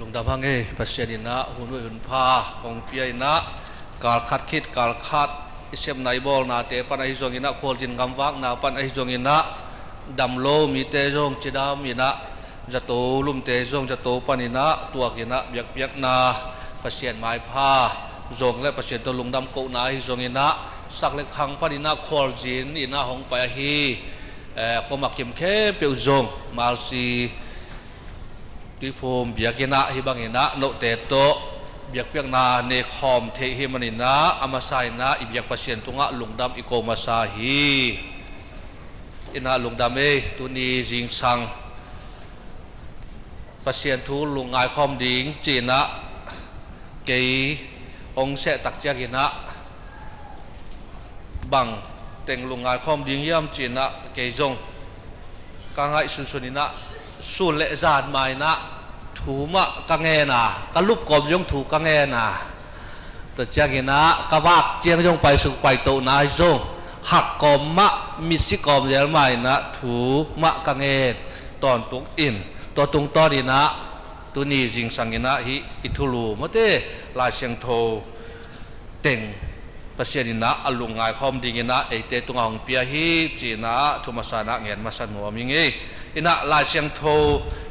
ลุงดำพังปัสยานินะหุ่นวยหุ่นพาองเปียนะการขัดคิดการขัดอิเซมไนบอลนาเตปันไอจงอินะโคลจินกำวักนาปันไอจงอินะดำโลมีเตจงจิดามินะจะโตลุมเตจงจะโตปันินะตัวกินะเบียกเบียกนาปัสยานไม้พาจงและปัสยานตัวลุงดำโกนาไอจงอินะสักเล็กขังปันินะโคลจินอินะหงไปฮีก็มักเข้มเข้มเปียวจงมาลซีที่ภูมิเบียกินะฮิบังอินะโนเตโตเบียกเปียกนาเนคอมเทหิมันินะอามาไซนะอิเบียกปัสยานตุงะลุงดำอิโกมาซาฮีอินะลุงดำตุนีจิงสังปัสยานทูลุงไงคอมดิงจีนะเกยองเสตักเจกินะบังเต็งลุงไงคอมดิงย่ำจีนะเกยจงกังไงสุนินะสูนเลจานไม้นะถูมะกังเงนะกะลุกกบยงถูกังเงนะแต่เจ้ากินะกะวักเจียงยงไปสุไปโตนายจงหักกอมมะมิสิกอมเยลไม้นะถูมะกังเงตอนตุกอินตัวตุงตอดีนะตัวนี้จิงสังกินะฮิอิทุลูมะเตลายเชียงโทเต็งปัสยานินะอลุงไงคอมดิงินะเอเตตุงองเปียฮีจีนะทุมาสานะเงียนมาสันหัวมิงอินะลายเชียงโท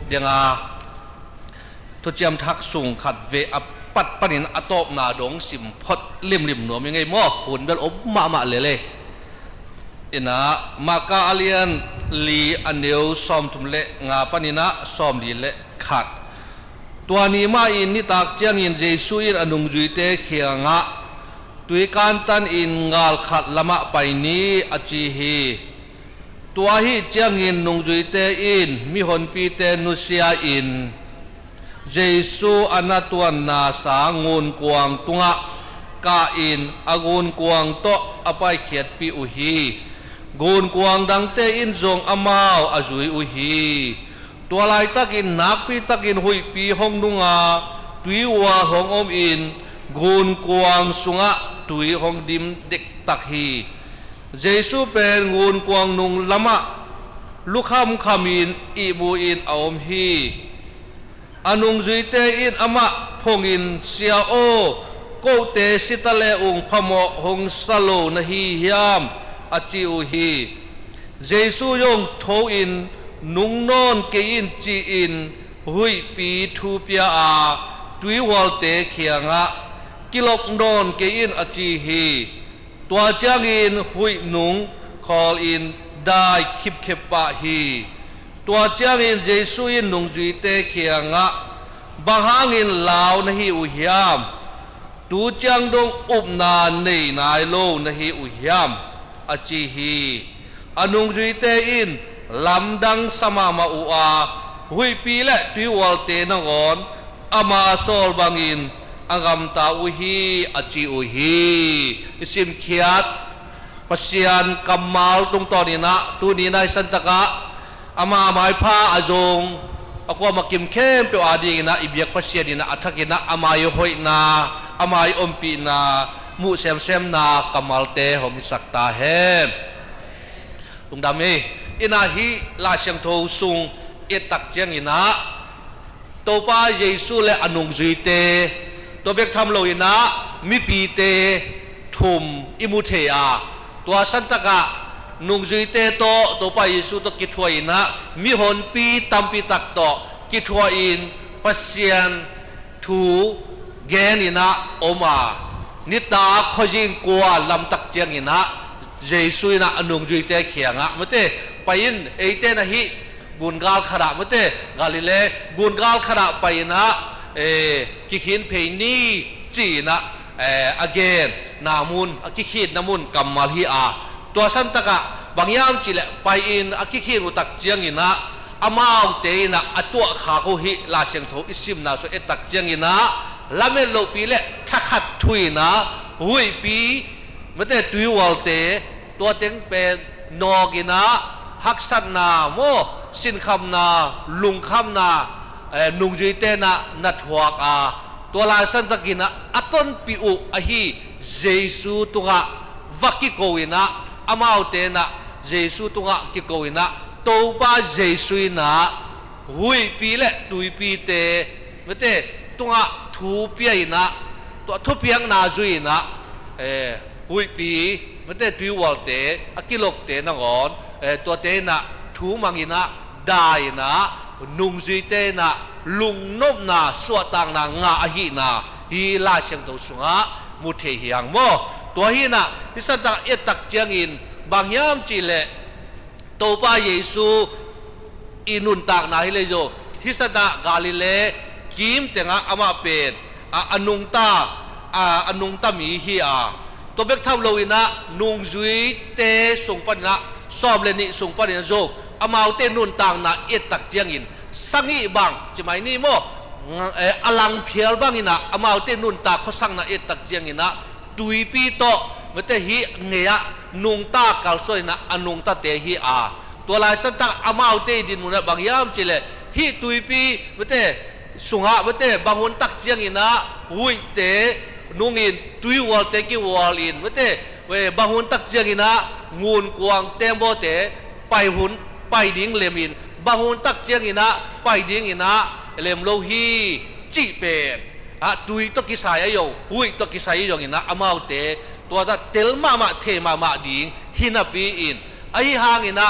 เดียงทุจยมทักสุงขัดเวอปัดปนินอตบนาดงสิมพดลิมหนัวมิงหม้อหุ่นเบลอบมาเลยอินะมากาเลียนลีอันเดียวซ้อมทุมเละงาปนินะซ้อมดีเละขัดตัวนี้มาอินนิตากเจียงอินเจสุอินอนุงจุยเตเขียงะตุยการตันอินงาลขัดละมะไปนี้อจีฮีตัวฮีเจียงอินนุงจุยเตอินมีหนปีเตนุเซียอินเจสุอนาตัวนาสางูนกวางตุงะกาอินอากูนกวางโตอภัยเขียดปีอุฮีกูนกวางดังเตอินจงอมาวอจุยอุฮีตัวลายตักินนักปีตักินหุยปีหงนุงาตุยวัวหงอมอินกูนกวางสุงะตุยหงดิมเด็กตักฮีเจสุเป็นงูนกวางนุงละมะลูกคำขมินอีบูอินอมฮีอนุงจุยเตอินอมะพงอินเสียโอโกเตสิตะเลอุงพมอหงสโลนะฮียามอจิอุฮีเจสุยงโทอินนุงนอนเกอินจีอินหุยปีทูเปียอาตุยวอลเตเขียงะกิลกนอนเกอินอจิฮีตัวเจ้าอินหุยนุงคอลอินได้คิบเขปะฮีตัวเจ้าอินเจสุอินนุงจุยเตเขียงะบางหางอินลาวนะฮีอุยามตูจังดงอุบนาเนนายโลนะฮีอุยามอจิฮีอนุงจุยเตอินลำดังสมามาอุอาหุยปีและตุยวอลเตนงอนอามาโซลบังอินอากามตาอุฮีอจิอุฮีอิสิมขียดปัสยานกัมมาลตรงตอนนี้นะตูนี้นายสันตกะอามาหมายผ้าอาจงอากว่ามากิมเข้มเปียวอาดีนะอิบยักปัสยานินะอัฐกินะอามาโยหอยนาอามาอมปีนามุเซมเซมนากัมมาลเตหงสักตาเฮมตรงดำอินาฮีลาเชียงโทซุงเอตักเจียงอินะตัวป้าเยซูและอนุงจุยเตตัวเบกทำโลอินะมิปีเตทุมอิมุเทียตัวสันตกะนุงจุยเตโตตัวป้าเยซูตัวกิทวอินะมิหนปีตัมปีตักโตกิทวอินปัสยานทูเกนอินะโอมานิตาขจิงกัวลำตักเจียงอินะเยซูอินะอนุงจุยเตเขียงะมะเตไปอินเอเตนะฮิกุนกาลขระมะเตกาลิเลกุนกาลขระไปนะกิขินเพนีจีนะagain นามุนกิขินนามุนกัมมาลฮีอาตัวสันตกะบางยามจิเลไปอินกิขินอุตักเจียงอินะอามาเอาเตนะอตัวขาโคหิลาเชียงโทอิสิมนาสุเอตักเจียงอินะละเมโลปีเลทักขัดทุยนะหุยปีมะเตตุยวอลเตตัวเต็งเป็นนอกินะฮักสันนาโมสินคำนาลุงคำนานุงจุยเตนะนัทวกอาตัวลายสันตะกินะอัตนปิอุอหีเจสุตุงะวักกิโกวินะอามาอุเตนะเจสุตุงะกิโกวินะตัวป้าเจสุนะหุยปีและตุยปีเต ไม่เต้ตุงะทูเปียนะตัวทุเปียงนาจุยนะหุยปีไม่เต้ตุยวอลเตอกิโลกเตนังอ่อนตัวเตนะทูมังอินะได้นะนุงจุยเตนะลุงนบนะสวดตังนะงาอหินะฮีลาเชียงตัวสุงะมุเทหิยังโมตัวฮีนะที่สันตักเอตักเจียงอินบางยามจีเลตัวป้าเยซูอินุนตักนะฮิเลโจที่สันตักกาลิเลกิมเตงะอามาเป็นอนุงตามีฮีอาตัวเบกทำโลวินะนุงจุยเตส่งปัญนะสอบเลนิส่งปัญญาโจอามาเตนุนตักนะเอตักเจียงอินสังอีบังจะไม่นี่โมอลังเพียลบังอินะอามาเตนุนตักเขาสังนะเอตักเจียงอินะตุยปีโตมันเตฮีเงียนุงตากัลซอยนะอนุงตาเตฮีอาตัวลายสันตักอามาเตดินมุนะบางยามจิเลฮีตุยปีมันเตสุงะมันเตบางคนตักเจียงอินะหุยเตนุงอินตุยวอลเตกิวอลอินมันเตบางคนตักเจียงอินะงูนกวางเต็มโบเตไปหุนไปดิ้งเลมินบางคนตักเจียงอินะไปดิ้งอินะเลมโลฮีจีเป็ดตุยตกิสายโยหุยตกิสายโยอินะอามาเตตัวจะเตลมาเทมาดิ้งฮินาปีอินไอหางอินะ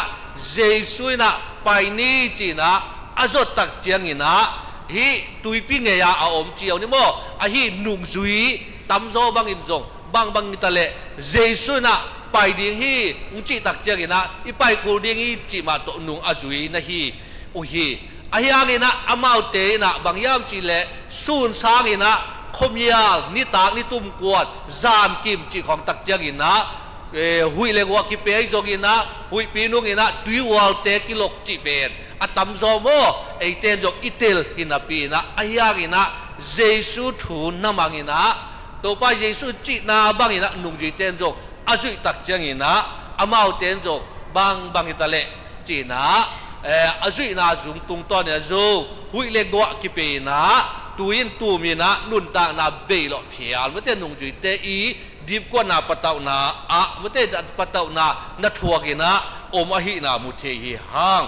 เจสุยนะไปนี่จีนะอาจตักเจียงอินะฮีตุยปีเงียอาอมเจียวนี่โมฮีนุงจุยตำโซบังอินซงบังอิตาเลเจสุยนะไปดิ้งฮีอุจิตักเจียงอินะอีไปกูดิ้งฮีจีมาตนุงอาจุยนะฮีอุฮีไอหางอินะอามาเตนะบางยามจีเลสูนสางอินะคมยาลนิตากนิตุมกวดจามกิมจีของตักเจียงอินะหุยเลงวกิเปย์จงอินะหุยปีนุงอินะตุยวอลเตกิโลกจีเป็นอัตมโซโมไอเตนจงอิเตลหินาปีนะไอยากินะเจสุทูนนามังอินะตัวป้าเจสุจีนาบังอินะนุงจีเตนจงอาจุยตักเจียงอินะอามาเตนจงบังอิตาเลจีนะอาจุยนาจุงตุงตอนเนี่ยจงหุยเลงวกิเปย์นะตูยินตูมีนะนุนตากนาเบลเพียลเมื่อเตนุงจุยเตอีดีบกว่านาปะเตานาเมื่อเตปะเตานานัทวกินะอมอหินามุเทหิหัง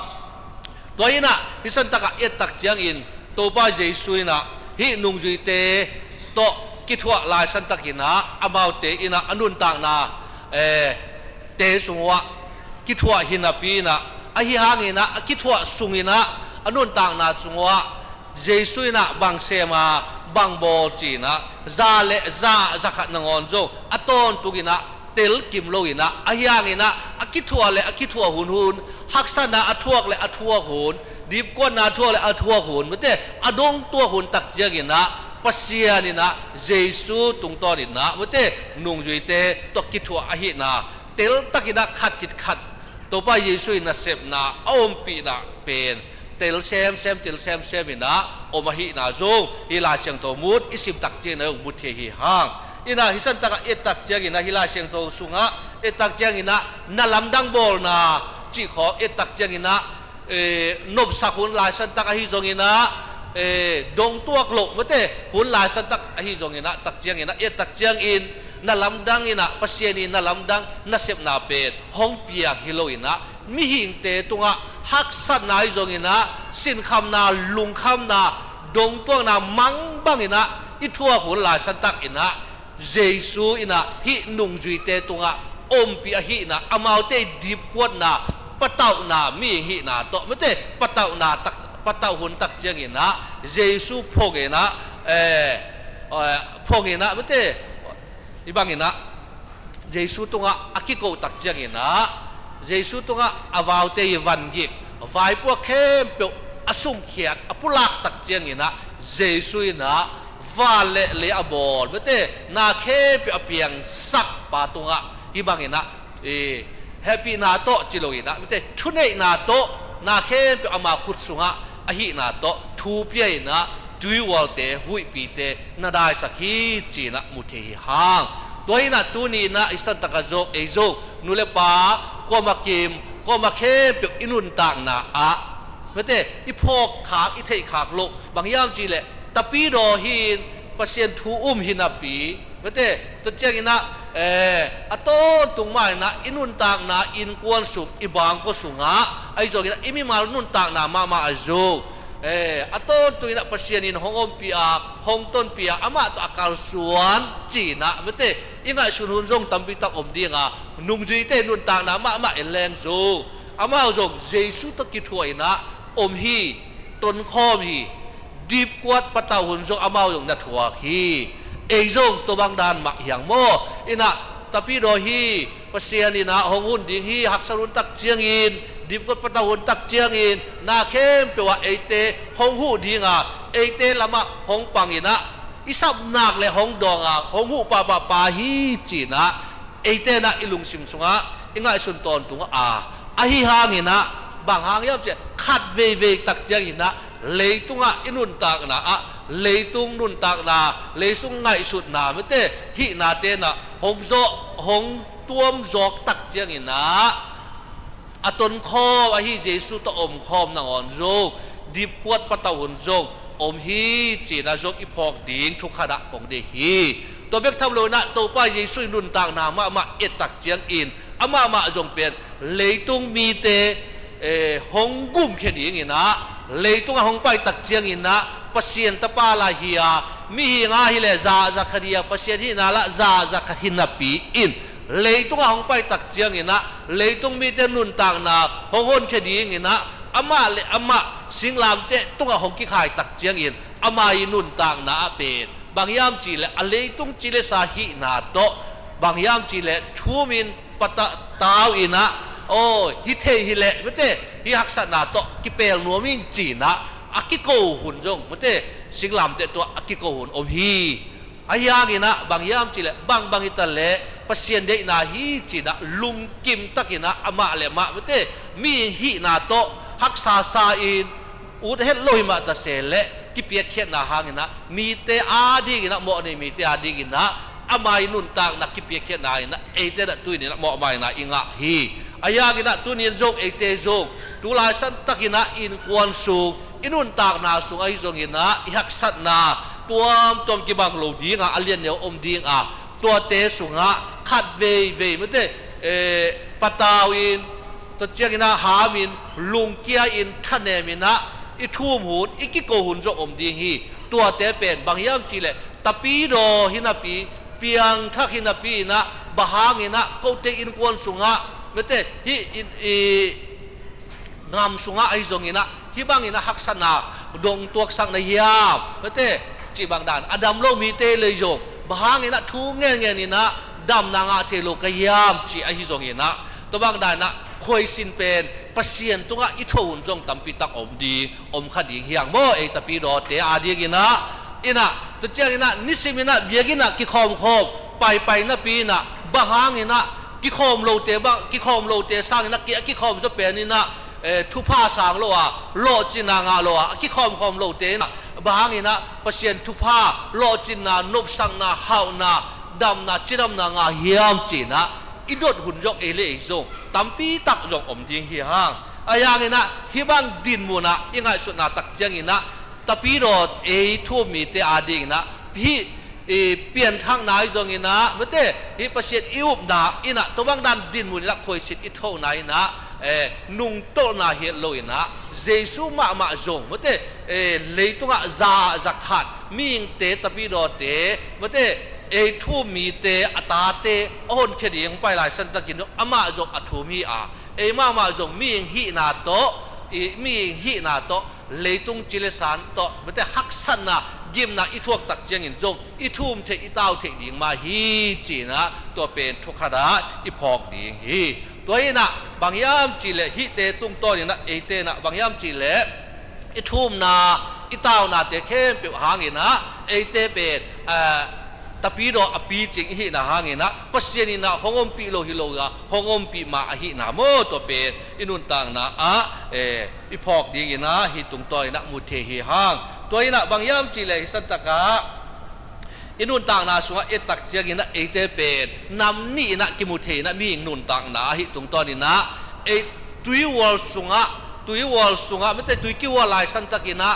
ตัวนี้นะฮิสันตะกะเอตักเจียงอินตัวป้าเจสุยนะฮินุงจุยเตโตกิทวะลายสันตะกินะอามาเตอินะอนุนตากนาเตสุงวะกิทวะหินาปีนะอหิหังอินะกิทวะสุงอินะอนุนตากนาสุงวะเจสุยนะบางเซมาบางโบจีนะซาเลซาขัดนงอนโจอตอนตุกินะเตลกิมโลกินะอายางอินะอกิทัวเลอกิทัวหุนฮักษณะอทวกเลอทวหุนดีบกว่านาทัวเลอทวหุนเมื่อเตอดงตัวหุนตักเจียกินะปัสยานินะเจสุตุงตอนินะเมื่อเตนุงจุยเตตกิทัวอหินะเตลตักินะขัดตัวป้าเยซูนะเสพนะอมปีนะเป็นเตลเซมเตลเซมอินะอมหินาจงฮิลาเชียงโตมุดอิสิมตักเจนะมุดเทหิหังอินะฮิสันตักเอตักเจียงอินะฮิลาเชียงโตสุงะเอตักเจียงอินะนาลำดังบอลนะจีขอเอตักเจียงอินะนบสักหุ่นลายสันตักฮิจงอินะดงตัวกลบเมื่อเตหุ่นลายสันตักฮิจงอินะตักเจียงอินะเอตักเจียงอินนาลำดังอินะปัสยานีนาลำดังนาเสพนาเป็ดห้องเปียกฮิโลอินะมิหิงเตตุงะฮักสันนายจงอินะสินคำนาลุงคำนาดงตัวนามังบังอินะอิทัวหุ่นลายสันตักอินะเจสุอินะฮินุงจุยเตตุงะอมปีหินะอามาเตดิบกวดนาปะเต้านามีหินะโตไม่เตปะเต้านาตักปะเต้าหุ่นตักเจียงอินะเจสุพกอินะพกอินะไม่เตอีบังอินะเจสุตุงะอากิโกตักเจียงอินะเจสุตุงะอาวาวเตยวันกิกไฟพวกเข้มเปียวอสุงเขียดอปุลักตักเจียงอินะเจสุอินะวาเลอบอลเมื่อเตนาเข้มเปียวเปียงสักปาตุงะอีบังอินะแฮปปี้นาโตจิโลอินะเมื่อเตทุเนนาโตนาเข้มเปียวอามาขุดสุงะอหินาโตทูเปียนะดุยวอลเตหุยปีเตนาได้สักฮีจีนะมุเทหิหังตัวนี้นะตัวนี้นะอิสันตะกะโจเอโจนุเลปาก็มากิมก็มาเข้มเปียวอินุนต่างนะเมื่อเตอีพอกขากอีเทขากโลบางยามจีเลตะปีโดหินเปอร์เซ็นต์ทูหินาปีเมื่อเตตัวเจ้ากินะอโต้ตุงไม้นะอินุนต่างนะอินกวนสุกอีบางก็สุงะไอโจกินะอิมิมานุนต่างนะมาอโจ อต้นตุยนะปัสยานินหงอมปีอาหงต้นปีอาอามาตัวอาการสวนจีนะไม่เตยังไงชุนหุนจงตั้มปีตักอมดีงานุ่งจุยเตนุนต่างนะมาเอเลงซูอามาจงเจสุตะกิถวยนะอมฮีต้นข้อมฮีดีบกวดปะตาหุนจงอามาจงนัดหัวฮีเอจงตัวบางดานมักอย่างโมอินะตะปีโดฮีปัสยานินะหงหุนดิงฮีหักสรุนตักเจียงอินดิบก็ปะตาหุนตักเจียงอินนาเข้มเปว่าเอเตหงหูดีงาเอเตละมะหงปังอินะอิสับนักเลยหงดองอ่ะหงหูปาฮีจีนะเอเตนะอิลุงซิมสุงะอิงไงสุนตอนตุงอาฮิฮางินะบางหางย่อมจะขัดเวตักเจียงอินะเลยตุงอินุนตากนะเลยตุงนุนตากนะเลยสุงไงสุดนะไม่เตฮินาเตนะหงโซหงตัวมจอกตักเจียงอินะอตนคออหิเจสุตอมคอมนางอนโจดิบกวดปะตาหุนโจอมฮีจีนาโจอีพอกดิ่งทุกขณะของเดฮีตัวเบกทำโลนะตัวป้ายเยซูนุนต่างนามาเอตักเจียงอินอามาจงเป็นเลยตุงมีเตหงกุมเขดิงินะเลยตุงหงไปตักเจียงอินนะปัสยนตปาลาฮียมีหิงาฮิเลซาจักรียปัสยนที่นาละซาจักหินนปีอินเลยตุงหงไปตักเจียงอินะเลยตุงมีเตนุนต่างนาหงเขดิงินะอามาสิงลามเตตุงหงกิขายตักเจียงอินอามาอินุนต่างนาเป็นบางยามจีเลอเลตุงจีเลสาหินาโตบางยามจีเลทูมินปะตะตาวอินะโอ้ฮิเทฮิเลไม่เตฮิฮักษนาโตกิเปลนัวมิงจีนะอากิโกหุ่นจงไม่เตสิงลามเตตัวอากิโกหุ่นอมฮีอายากินะบางยามจีเลบางอิตาเลปัสยนเดนาฮีจีนะลุงกิมตักินะอามาเลมาไม่เตมีฮินาโตฮักษาซาอินอุดเฮลโลหิมาตะเซเลกิเปียเขียนนาหางินะมีเตอาดีกินะโมนี่มีเตอาดีกินะอามาอินุนต่างนักกิเปียเขียนนาอินะเอเตนะตุยนี่นะโมมาอินะอิงะฮีอายากินะตุนินจงเอเตจงตุลายสันตักินะอินกวนสูงอินุนต่างนาสูงไอจงอินะอิฮักสัตนาตัวตอมกิบังโลดีงะอเลียนเนวอมดีงะตัวเตสุงะขัดเวไม่เตปะตาวินตัวเจียกินะหามินลุงเกียอินทะเนมินะอิทุ่มหุ่นอิกิโกหุ่นจงอมดีฮีตัวเตเป็นบางยามจีเลตะปีโดหินาปีเปียงทักหินาปีนะบะหางินะโกเตอินกวนสุงะเมเตฮิงามสุงะไอจงอินะฮิบังอินะฮักษนาดงตัวสังนายามเมเตจีบางดานอดัมโลมีเตเลยโยบะหางินะทูเงี้ยนี่นะดำนางาเทโลกยามจีไอจงอินะตัวบางดานนะคอยสินเป็นปัสยนตุงะอิทวนจงตัมปิตักอมดีอมขัดยิงเฮียงโมเอตปีโรเตอาดีกินะอินะตัวเจ้าอินะนิสิมินะเบียกินะกิคอมไปนะปีนะบางหางอินะกิคอมโลเตบังกิคอมโลเตสร้างอินะกิคอมจะเป็นอินะทุพาสางโลอะโลจินางาโลอะกิคอมโลเตนะบางหางอินะปัสยนทุพาโลจินานบสังนาฮาวนาดำนาจิรำนางาเฮียมจีนะอิดดหุ่นจงเอเลจงตัมปีตักจงอมดิงเฮียงอายางอินะฮิบังดินมูนะยังไงสุดนาตักเจียงอินะตะปีโรเอทุ่มมีเตอาดิงนะพี่เปลี่ยนทางไหนจงอินะเมื่อเตฮิประเสริฐอิวบนาอินะตัวบางด้านดินมูนะคอยสิทธิ์อิทโทไหนนะนุงโตนาเฮโลอินะเจสุมาจงเมื่อเตเลยตุงะจักขัดมีอิงเตตะปีโรเตเมื่อเตเอทูมีเตอตาเตออนเคดียงไปหลายสันตะกินอามาจงอทูมีเอมาจงมีหินาโตมีหินาโตเลยตุงจิเลสันโตมันแต่ฮักสันนะยิมนะอิทวกตักเจียงอินจงอิทูมเทอิตาวเทดิงมาฮีจีนะตัวเป็นทุกขดาอิพอกดิงฮีตัวนี้นะบางยามจีเลฮิเตตุงโตนี่นะเอเตนะบางยามจีเลอิทูมนะอิตาวนะเตเข้มเปียวหางอินะเอเตเป็นตะปีโดอปีจิงหินะหางินะปัสยานินะหงอมปีโลหิโลกะหงอมปีมาหินะโมตัวเป็นอินุนตังนะอิพอกดีนะหิตุงตอยนะมุเทหิหางตัวนี้นะบางยามจีเลหิสันตะกะอินุนตังนะสุงะเอตักเจียกินะเอเตเป็นนำนี่นะกิมุเทนะมีอินุนตังนะหิตุงตอยนี่นะตุยวอลสุงะไม่ใช่ตุยกิวอลลายสันตะกินะ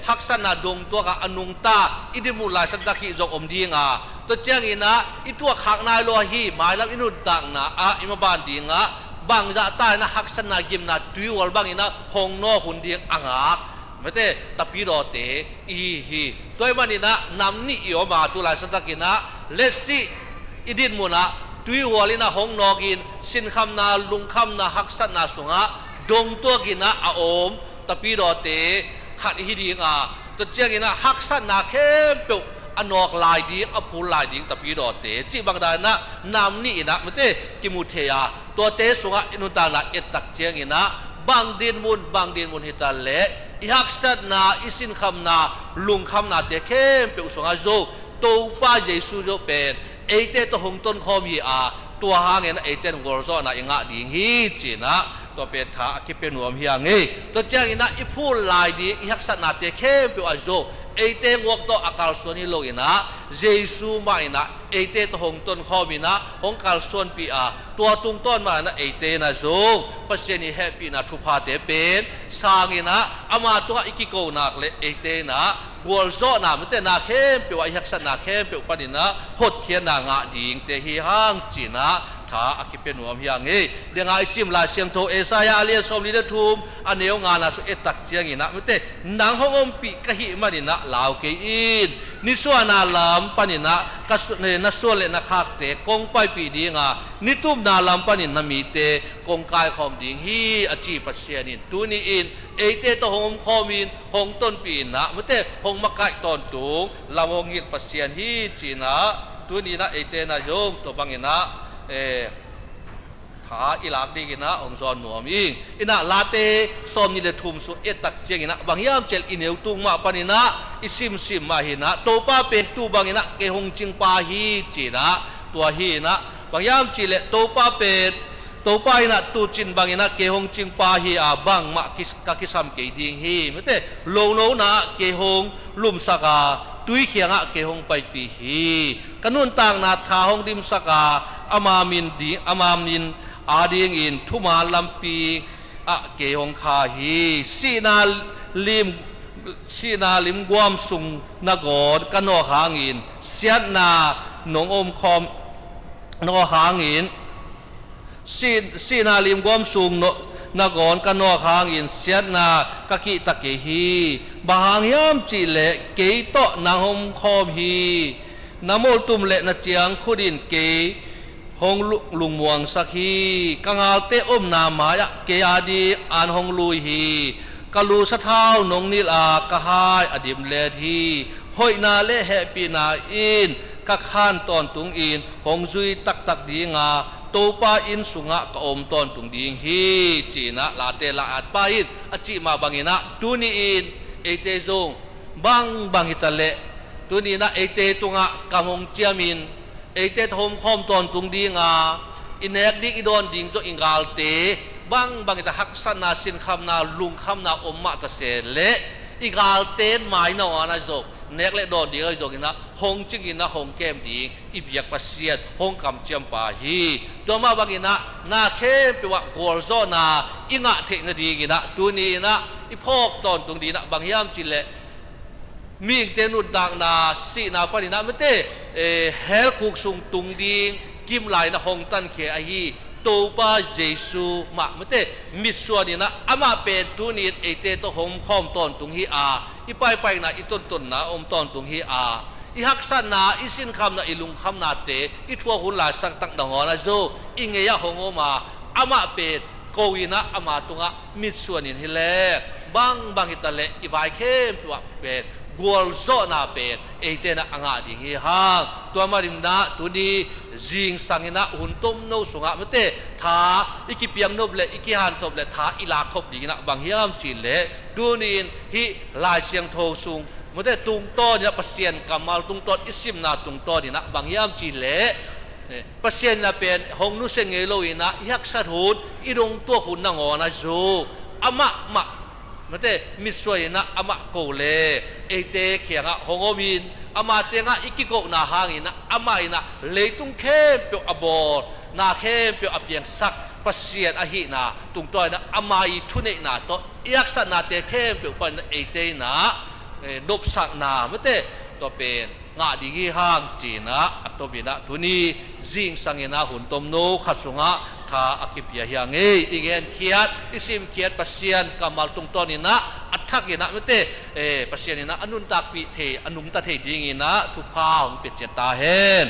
ฮักษณะดงตัวกับอนุงตาอิดิมูลายสันตะกิจงอมดีงาตัวเจ้าอินะอิตัวขักนายโลหีหมายแล้วอินุตังนะอิมาบานดีงาบางจะตายนะฮักษณะกิมนะตุยวอลบางอินะหงนอหุ่นดีอังอัก ไม่ได้ตะปีรอเตอีฮีตัวมันนี่นะนำนี่ออกมาตุลาสตักินะเลสิอิดินมุนะตุยวอลินะหงนอกินสินคำนาลุงคำนาฮักษนาสุงะดงตัวกินะอาอมตะปีรอเตขัดฮิดีงาตัวเจียงกินะฮักษนาเข้มเปียวอนอกลายดิ้งอภูลายดิ้งตะปีรอเตจีบางดานะนำนี่นะไม่ได้กิมุเทียตัวเตสุงะอินุตานะเอตักเจียงกินะบางดินมุนฮิตาเลอิฮักษนาอิสินคำนาลุงคำนาเตเข้มเปียวสุงะโจตัวป้าเยซูโจเป็นเอเตตัวหงต้นคอมีตัวหางเงินเอเจนวอร์ซอนะยังอาดิ่งฮีจีนะตัวเป็นท่าคิดเป็นหัวมีอย่างงี้ตัวเจ้าอินะอิพูลายดีอิฮักษณะเตเข้มเปียวโจเอเตงวกตัวอากาศส่วนนี้โลกินะเยซูมาอินะเอเตตัวหงต้นคอมีนะหงกาลส่วนปีตัวตุงต้นมานะเอเตนะโจปัจเจนีแฮปปี้นะทุพาเตเป็นสร้างอินะอามาตัวอิกิโกนักเลเอเตนะกวลโซนะมันเตนาเข้มเปียวอิฮักษณะเข้มเปียวปนินะหดเขียนนางะดิ่งเตฮีฮังจีนะถ้าอคิเป็นหัวมีอย่างงี้เดี๋ยวไงซิมลาเสียงโทเอสายาเลียสมลิเดทุมอันเนียวงานนะสุเอตักเจียงอินะมันเตนางห้องอมปีกะหิมานินะลาวเกอินนิสวานาลามปนินะกัสเนนัสวเลนักฮักเตกงไปปีดีงานิตุมนาลามปนินะมีเตกงกายคอมดิ่งฮีอจีปัสเซียนินตูนีอินเอเตตหงคอมินหงต้นปีนะมันเตหงมักไก่ตอนตุงลามงยิกปัสเซียนฮีจีนะตูนีนะเอเตนะโยงตัวบังอินะขาอิลักดีกินะองซอนหนวมอิงอินะลาเตสอมนี่เลทุมสุเอตักเจียงอินะบางยามเจลอินเอวตุงมาปานินะอิซิมมาหินะโตป้าเป็นตูบางอินะเกหงจิงปาฮีจีนะตัวฮีนะบางยามจีเลโตป้าเป็นโตป้าอินะตูจินบางอินะเกหงจิงปาฮีบางมากิสกากิซัมเกดิงฮีไม่เตโลโนนะเกหงลุมสกาตุยเขียงเกหงไปปีฮีกันุนต่างนาทาหงดิมสกาอามามินดีอามามินอาดิงอินทุมาลัมปีเกยงคาฮีสีนาลิมกวามสุงนกอดกันนอหางอินเสียนาหนองอมคอมนอหางอินสีนาลิมกวามสุงนกอนกันนอหางอินเสียนากะกิตะเกฮีบางยามจีเลเกยโตนางอมคอมฮีนโมตุมเลนเจียงขุดินเกหงลุงมวงสักฮีกังอาเตอมนามายะเกียดีอันหงลุยฮีกะลูสะเท้านงนิลากะหายอดิมเลทีหอยนาเลแฮปีนาอินกะขานตอนตุงอินหงซุยตักดีงาโตปาอินสุงะกะอมตอนตุงดีงฮีจีนะลาเตลาอัดปาอินอจิมาบังอินะตุนีอินเอเตซงบังอิตาเลตุนีนะเอเตตุงะกะหงเจียมินเอเตทมคอมตอนตุงดีงาอินเอกดิอิดอนดิงโจอิงกาลเตบังอิตาฮักษนาสินคำนาลุงคำนาอมมะตะเสเลอิกาลเตนหมายนอนะโจเนกเลดอนดิงโจกินะหงจิกินะหงเกมดิงอิบยักปัสเซียดหงคำเจียมปาฮีตัวมาบังอินะนาเข้มเปวะกอลโซนาอิงะเทนดีกินะตัวนี้นะอิพอกตอนตุงดีนะบางยามจิเลมีเตนุดังนาสีนาปนินะไม่เตเฮลคุกสุงตุงดิงกิมไลนะหงตันเขอฮีโตปาเยซูมาไม่เตมิสวานี่นะอามาเป็นตุนีเอเตโตหงคอมตอนตุงฮีอีไปนะอีต้นนะอมตอนตุงฮีอีฮักษนาอีสินคำนะอีลุงคำนาเตอีทัวหุ่นลายสักตั้งดังอนะโจอิงเงียหงอมาอามาเป็นโกวินะอามาตุงะมิสวานินฮิเลบังฮิตาเลอีไวเข้มตัวเป็นกวลโซนาเป็นเอเตนะอ่างดิ่งฮีฮังตัวมาริมนะตัวนี้จิงสังนะหุ่นต้มโนสุงะมเตท้าอิกิเปียงนบเลอิกิฮันทบเลท้าอิลาคบดิ่งนะบางยามจีเลตัวนี้ฮิลายเสียงโทสุงมเตตุงโตเนี่ยปัสเซียนกามัลตุงโตอิสิมนาตุงโตนี่นะบางยามจีเลปัสเซียนนะเป็นหงนุเซงเอโลอินะยักษ์สัตหุ่นอีดงตัวหุ่นนางอนะโจอามะมันเตมิสวยนะอามาโกเลเอเตเขียงะหงอมินอามาเตงะอิกิโกนาหางินะอามาอินะเลยตุงเข้มเปียวอบอดนาเข้มเปียวอเปียงสักปัสเซียนอหินาตุงตัวนะอามาอิทุเนนาโตยักษนาเตเข้มเปียวปันเอเตนะนบสักนามันเตตัวเป็นงาดีกีห้างจีนะอัตบินะทุนีจิงสังเกนะหุ่นตมโนขัดสุงะท้าอคิปยาเฮียงอีเงินเขียดอิสิมเขียดปัสเซียนกามัลตุงตอนินะอัต ทักเงินะไม่เตปัสเซียนนะอนุนตักปีเทอนุมตะเทดิงินะทุพาของเป็ดเจตาเฮน